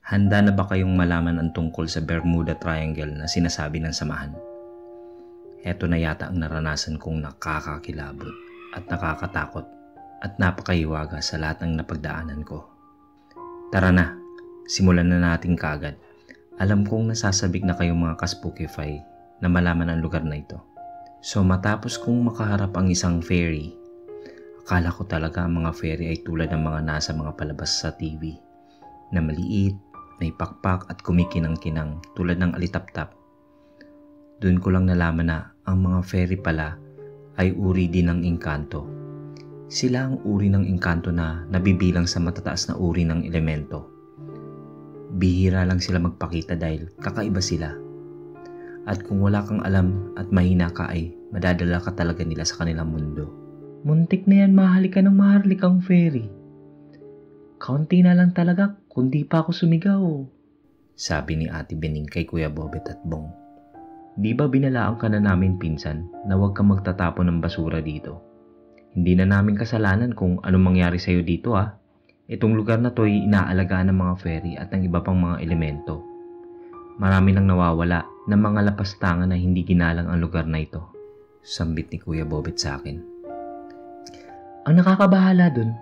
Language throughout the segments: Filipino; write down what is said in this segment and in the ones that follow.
Handa na ba kayong malaman ang tungkol sa Bermuda Triangle na sinasabi ng samahan? Heto na yata ang naranasan kong nakakakilabot at nakakatakot at napakahiwaga sa lahat ng napagdaanan ko. Tara na, simulan na natin kaagad. Alam kong nasasabik na kayong mga kaspokify na malaman ang lugar na ito. So matapos kong makaharap ang isang ferry, akala ko talaga ang mga ferry ay tulad ng mga nasa mga palabas sa TV na maliit, may pakpak at kumikinang-kinang tulad ng alitaptap. Doon ko lang nalaman na ang mga ferry pala ay uri din ng engkanto. Sila ang uri ng engkanto na nabibilang sa matataas na uri ng elemento. Bihira lang sila magpakita dahil kakaiba sila. At kung wala kang alam at mahina ka ay madadala ka talaga nila sa kanilang mundo. Muntik na yan mahalik ka ng maharlik ang ferry. Kaunti na lang talaga kundi pa ako sumigaw. Sabi ni Ate Bening kay Kuya Bobet at Bong. Di ba binalaan ka na namin pinsan na huwag kang magtatapon ng basura dito? Hindi na namin kasalanan kung anong mangyari sa'yo dito ah. Itong lugar na to ay inaalagaan ng mga ferry at ng iba pang mga elemento. Marami nang nawawala ng mga lapastangan na hindi ginalang ang lugar na ito. Sambit ni Kuya Bobet sa akin. Ang nakakabahala dun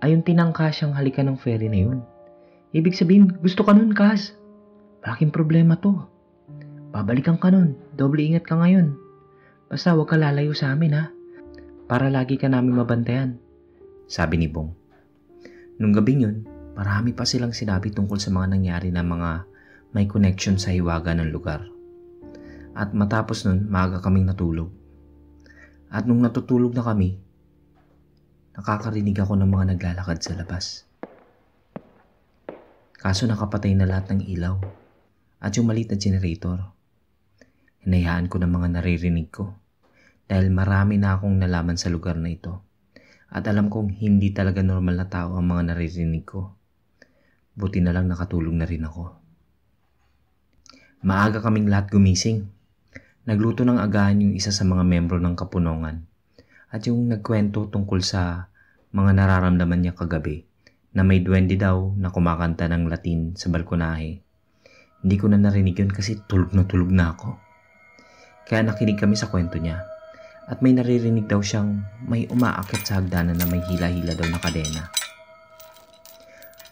ay yung tinangkasyang halikan ng ferry na yun. Ibig sabihin, gusto ka nun, Kaz. Malaking problema to. Babalikan ka nun. Doble ingat ka ngayon. Basta huwag ka lalayo sa amin ha. Para lagi ka namin mabantayan. Sabi ni Bong. Nung gabing yun, marami pa silang sinabi tungkol sa mga nangyari na mga may connection sa hiwaga ng lugar. At matapos nun, maaga kaming natulog. At nung natutulog na kami, nakakarinig ako ng mga naglalakad sa labas. Kaso nakapatay na lahat ng ilaw at yung maliit na generator. Hinayaan ko ng mga naririnig ko dahil marami na akong nalaman sa lugar na ito at alam kong hindi talaga normal na tao ang mga naririnig ko. Buti na lang nakatulog na rin ako. Maaga kaming lahat gumising. Nagluto ng agahan yung isa sa mga membro ng Kapunongan at yung nagkwento tungkol sa mga nararamdaman niya kagabi na may duwende daw na kumakanta ng Latin sa balkonahe. Hindi ko na narinig yun kasi tulog na ako. Kaya nakinig kami sa kwento niya at may naririnig daw siyang may umaakit sa hagdanan na may hila-hila daw na kadena.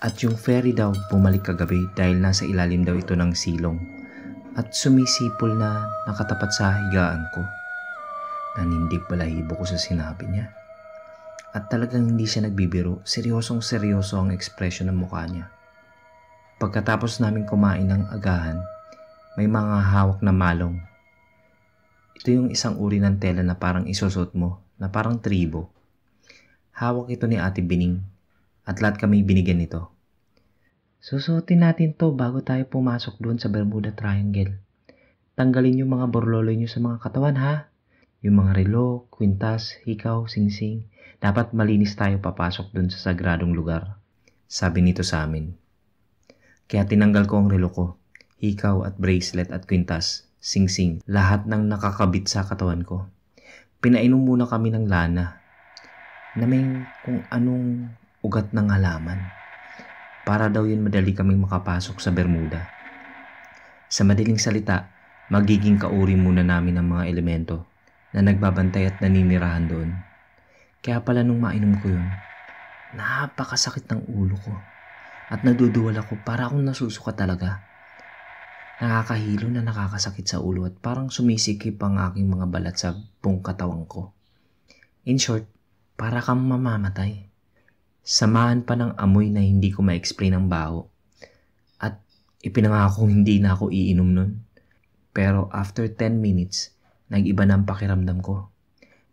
At yung ferry daw bumalik kagabi dahil nasa ilalim daw ito ng silong at sumisipol na nakatapat sa higaan ko. Nanindig balahibo ko sa sinabi niya. At talagang hindi siya nagbibiro, seryosong-seryoso ang ekspresyon ng mukha niya. Pagkatapos namin kumain ng agahan, may mga hawak na malong. Ito yung isang uri ng tela na parang isusot mo, na parang tribo. Hawak ito ni Ate Bening at lahat kami binigyan nito. Susuotin natin to bago tayo pumasok doon sa Bermuda Triangle. Tanggalin yung mga borloloy nyo sa mga katawan ha. Yung mga relo, kwintas, hikaw, singsing. Dapat malinis tayo papasok dun sa sagradong lugar. Sabi nito sa amin. Kaya tinanggal ko ang relo ko, hikaw at bracelet at kwintas, singsing, lahat ng nakakabit sa katawan ko. Pinainom muna kami ng lana na may kung anong ugat ng halaman. Para daw yun madali kaming makapasok sa Bermuda. Sa madaling salita, magiging kauri muna namin ang mga elemento na nagbabantay at naninirahan doon. Kaya pala nung mainom ko yun, napakasakit ng ulo ko at naduduwal ako para akong nasusuka talaga. Nakakahilo na nakakasakit sa ulo at parang sumisikip ang aking mga balat sa buong katawan ko. In short, para kang mamamatay. Samahan pa ng amoy na hindi ko ma-explain ang baho at ipinangako hindi na ako iinom nun. Pero after 10 minutes, nag-iba na ang pakiramdam ko.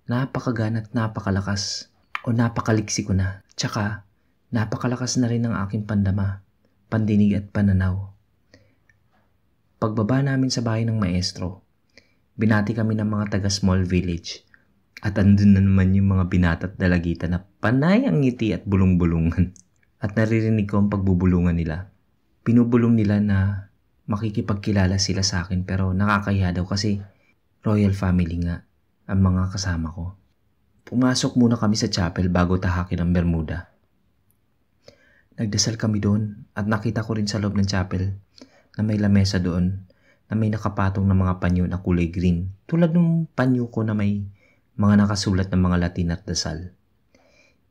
Napakagaan at napakalakas o napakaliksi ko na. Tsaka, napakalakas na rin ang aking pandama, pandinig at pananaw. Pagbaba namin sa bahay ng maestro, binati kami ng mga taga small village at andun na naman yung mga binata at dalagita na panay ang ngiti at bulong-bulungan. At naririnig ko ang pagbubulungan nila. Pinubulong nila na makikipagkilala sila sa akin pero nakakahiya daw kasi royal family nga ang mga kasama ko. Pumasok muna kami sa chapel bago tahakin ang Bermuda. Nagdasal kami doon at nakita ko rin sa loob ng chapel na may lamesa doon na may nakapatong na mga panyo na kulay green tulad ng panyo ko na may mga nakasulat ng mga Latin at dasal.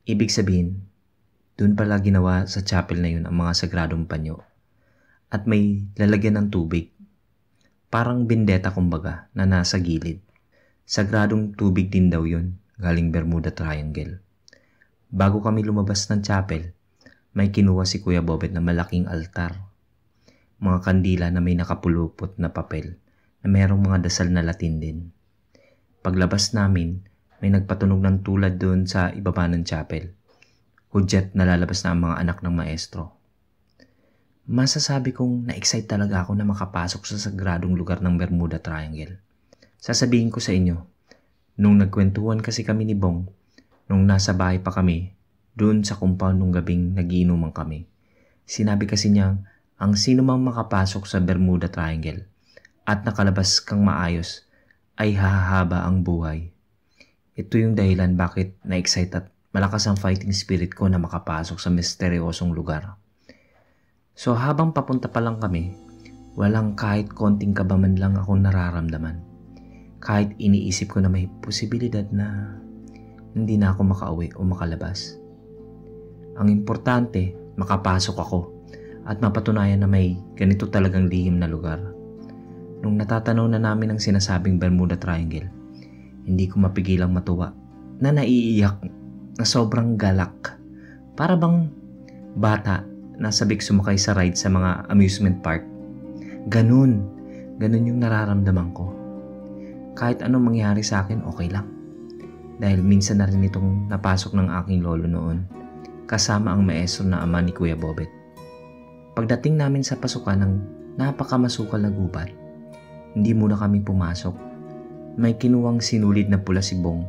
Ibig sabihin, doon pala ginawa sa chapel na yun ang mga sagradong panyo at may lalagyan ng tubig. Parang bendeta kumbaga na nasa gilid. Sagradong tubig din daw yun, galing Bermuda Triangle. Bago kami lumabas ng chapel, may kinuha si Kuya Bobet na malaking altar. Mga kandila na may nakapulupot na papel na mayroong mga dasal na Latin din. Paglabas namin, may nagpatunog ng tulad doon sa ibaba ng chapel. Hudyat na lalabas na ang mga anak ng maestro. Masasabi kong na-excite talaga ako na makapasok sa sagradong lugar ng Bermuda Triangle. Sasabihin ko sa inyo, nung nagkwentuhan kasi kami ni Bong, nung nasa bahay pa kami, doon sa compound nung gabing nagiinuman kami, sinabi kasi niya, ang sino mang makapasok sa Bermuda Triangle at nakalabas kang maayos ay hahaba ang buhay. Ito yung dahilan bakit na-excite at malakas ang fighting spirit ko na makapasok sa misteryosong lugar. So habang papunta pa lang kami, walang kahit konting kaba man lang akong nararamdaman. Kahit iniisip ko na may posibilidad na hindi na ako makauwi o makalabas. Ang importante, makapasok ako at mapatunayan na may ganito talagang lihim na lugar. Nung natatanaw na namin ang sinasabing Bermuda Triangle, hindi ko mapigilang matuwa na naiiyak na sobrang galak. Para bang bata na sabik sumakay sa ride sa mga amusement park. Ganun yung nararamdaman ko. Kahit anong mangyari sa akin, okay lang. Dahil minsan na rin itong napasok ng aking lolo noon, kasama ang maestro na ama ni Kuya Bobet. Pagdating namin sa pasukan ng napakamasukal na gubat, hindi muna kami pumasok. May kinuwang sinulid na pula si Bong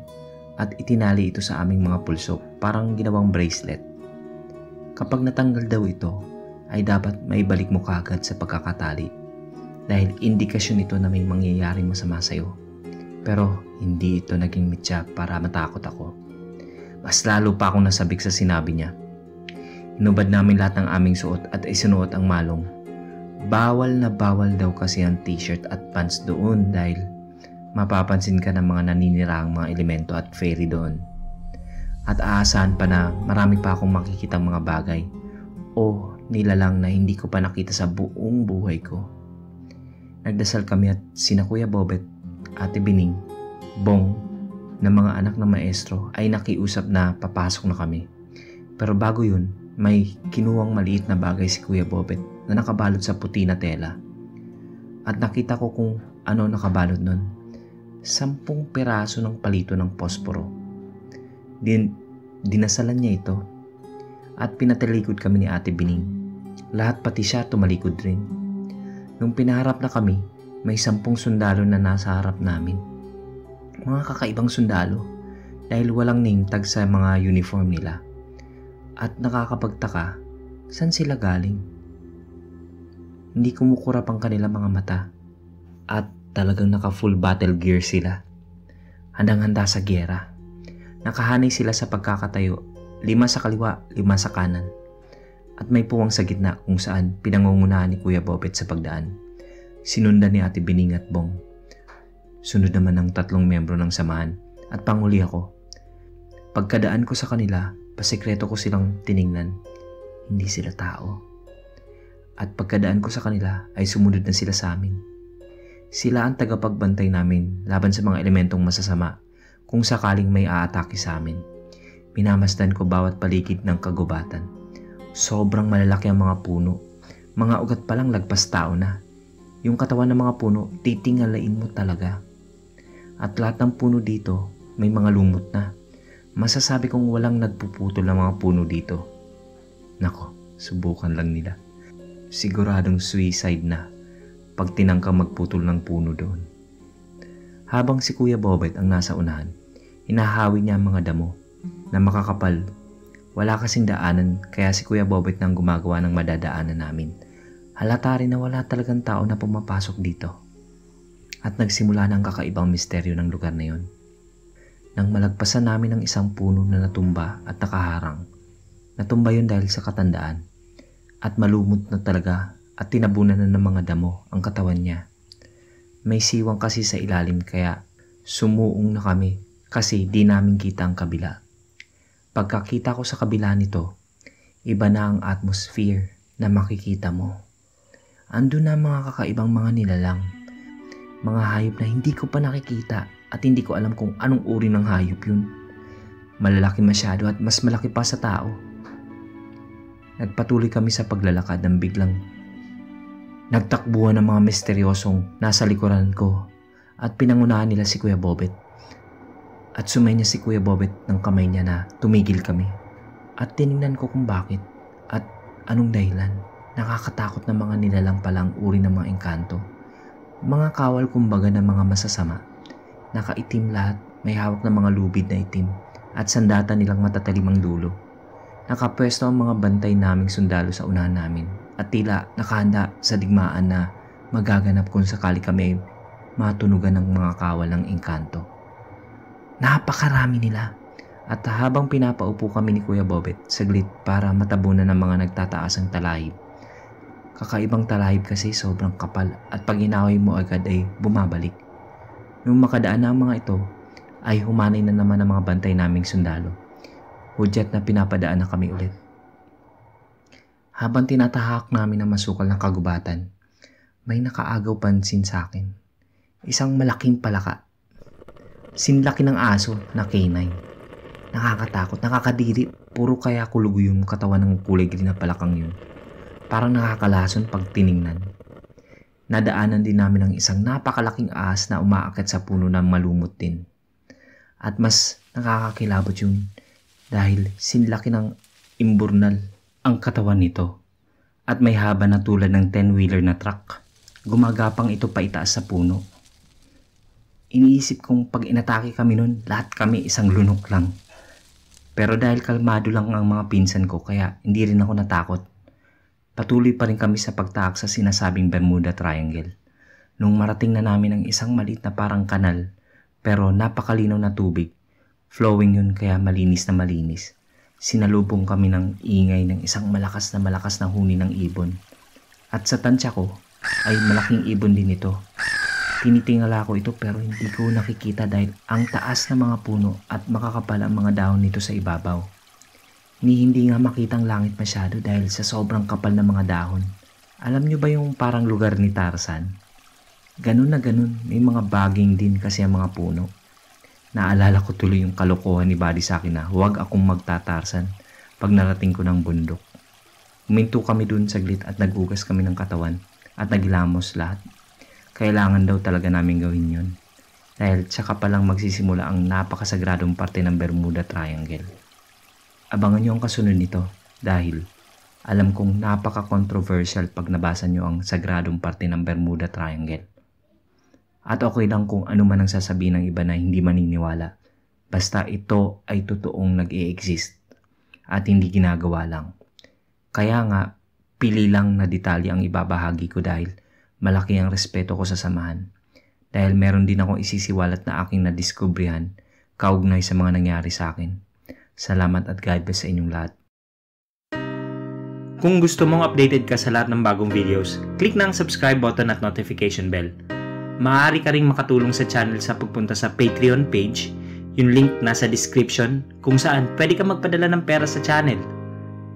at itinali ito sa aming mga pulso, parang ginawang bracelet. Kapag natanggal daw ito, ay dapat maibalik mo kagad sa pagkakatali dahil indikasyon ito na may mangyayaring masama sa'yo. Pero hindi ito naging mitya para matakot ako. Mas lalo pa akong nasabik sa sinabi niya. Hinubad namin lahat ng aming suot at isinuot ang malong. Bawal na bawal daw kasi ang t-shirt at pants doon dahil mapapansin ka ng mga naniniraang mga elemento at fairy doon. At aasahan pa na marami pa akong makikitang mga bagay o nilalang na hindi ko pa nakita sa buong buhay ko. Nagdasal kami at sina Kuya Bobet, Ate Bining, Bong, na mga anak ng maestro ay nakiusap na papasok na kami. Pero bago yun, may kinuwang maliit na bagay si Kuya Bobet na nakabalot sa puti na tela. At nakita ko kung ano nakabalot nun. 10 piraso ng palito ng posporo. Dinasalan niya ito at pinatalikod kami ni Ate Bining. Lahat pati siya tumalikod rin. Nung pinaharap na kami, may 10 sundalo na nasa harap namin. Mga kakaibang sundalo dahil walang name tag sa mga uniform nila. At nakakapagtaka, saan sila galing? Hindi kumukurap ang kanilang mga mata at talagang naka full battle gear sila. Handang-handa sa gyera. Nakahanay sila sa pagkakatayo, 5 sa kaliwa, 5 sa kanan. At may puwang sa gitna kung saan pinangungunahan ni Kuya Bobet sa pagdaan. Sinundan ni Ate Bining at Bong. Sunod naman ang 3 miyembro ng samahan at panghuli ako. Pagkadaan ko sa kanila, pasikreto ko silang tiningnan. Hindi sila tao. At pagkadaan ko sa kanila ay sumunod na sila sa amin. Sila ang tagapagbantay namin laban sa mga elementong masasama kung sakaling may aatake sa amin. Minamasdan ko bawat paligid ng kagubatan. Sobrang malalaki ang mga puno. Mga ugat pa lang lagpas tao na. Yung katawan ng mga puno, titingalain mo talaga. At lahat ng puno dito, may mga lumot na. Masasabi kong walang nagpuputol ng mga puno dito. Nako, subukan lang nila. Siguradong suicide na pag tinangkang magputol ng puno doon. Habang si Kuya Bobet ang nasa unahan, hinahawi niya ang mga damo na makakapal. Wala kasing daanan kaya si Kuya Bobet nang gumagawa ng madadaanan namin. Halata rin na wala talagang tao na pumapasok dito. At nagsimula na ang kakaibang misteryo ng lugar na yon. Nang malagpasan namin ang isang puno na natumba at nakaharang. Natumba yun dahil sa katandaan. at malumot na talaga at tinabunan na ng mga damo ang katawan niya. May siwang kasi sa ilalim kaya sumuong na kami kasi di namin kita ang kabila. Pagkakita ko sa kabila nito, iba na ang atmosphere na makikita mo. Andun na mga kakaibang mga nilalang, mga hayop na hindi ko pa nakikita at hindi ko alam kung anong uri ng hayop yun. Malalaki masyado at mas malaki pa sa tao. Nagpatuloy kami sa paglalakad nang biglang nagtakbuhan ng mga misteryosong nasa likuran ko at pinangunahan nila si Kuya Bobet. At sumenya si Kuya Bobet ng kamay niya na tumigil kami. At tinignan ko kung bakit at anong dahilan. Nakakatakot na mga nilalang palang uri ng mga engkanto. Mga kawal kumbaga ng mga masasama. Nakaitim lahat, may hawak ng mga lubid na itim at sandata nilang matatalimang dulo. Nakapwesto ang mga bantay naming sundalo sa unahan namin at tila nakahanda sa digmaan na magaganap kung sakali kami matunugan ng mga kawal ng engkanto. Napakarami nila at habang pinapaupo kami ni Kuya Bobet saglit para matabunan ng mga nagtataasang talahib. Kakaibang talahib kasi sobrang kapal at pag inahoy mo agad ay bumabalik. Nung makadaan na ang mga ito ay humanay na naman ang mga bantay naming sundalo. Hudyat na pinapadaan na kami ulit. Habang tinatahak namin ang masukal na kagubatan, may nakaagaw pansin sa akin. Isang malaking palaka. Sinlaki ng aso na canine. Nakakatakot, nakakadiri. Puro kaya kulugo yung katawan ng kulay green na palakang yun. Parang nakakalason pag tiningnan. Nadaanan din namin ang isang napakalaking ahas na umaakyat sa puno na malumot din. At mas nakakakilabot yun dahil sinlaki ng imburnal ang katawan nito at may haba na tulad ng 10-wheeler na truck. Gumagapang ito pa itaas sa puno. Iniisip kong pag inatake kami nun, lahat kami isang lunok lang. Pero dahil kalmado lang ang mga pinsan ko kaya hindi rin ako natakot. Patuloy pa rin kami sa pagtaak sa sinasabing Bermuda Triangle. Nung marating na namin ang isang maliit na parang kanal pero napakalinaw na tubig, flowing yun kaya malinis na malinis. Sinalubong kami ng ingay ng isang malakas na huni ng ibon. At sa tansya ko ay malaking ibon din ito. Tinitingala ko ito pero hindi ko nakikita dahil ang taas ng mga puno at makakapal ang mga dahon nito sa ibabaw. Hindi nga makita ang langit masyado dahil sa sobrang kapal ng mga dahon. Alam nyo ba yung parang lugar ni Tarzan? Ganun na ganun, may mga baging din kasi ang mga puno. Naalala ko tuloy yung kalokohan ni Buddy sa akin na huwag akong magtatarsan pag narating ko ng bundok. Huminto kami dun saglit at nagugas kami ng katawan at naghilamos lahat. Kailangan daw talaga namin gawin yun. Dahil tsaka palang magsisimula ang napakasagradong parte ng Bermuda Triangle. Abangan nyo ang kasunod nito dahil alam kong napaka-controversial pag nabasa nyo ang sagradong parte ng Bermuda Triangle. At okay lang kung ano man ang sasabihin ng iba na hindi maniniwala. Basta ito ay totoong nag-i-exist at hindi ginagawa lang. Kaya nga, pili lang na detalye ang ibabahagi ko dahil malaki ang respeto ko sa samahan. Dahil meron din akong isisiwalat na aking nadiskubrihan kaugnay sa mga nangyari sa akin. Salamat at God bless sa inyong lahat. Kung gusto mong updated ka sa lahat ng bagong videos, click na ang subscribe button at notification bell. Maaari ka ring makatulong sa channel sa pagpunta sa Patreon page, yung link nasa description kung saan pwede ka magpadala ng pera sa channel.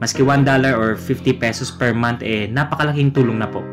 Maski $1 or 50 pesos per month napakalaking tulong na po.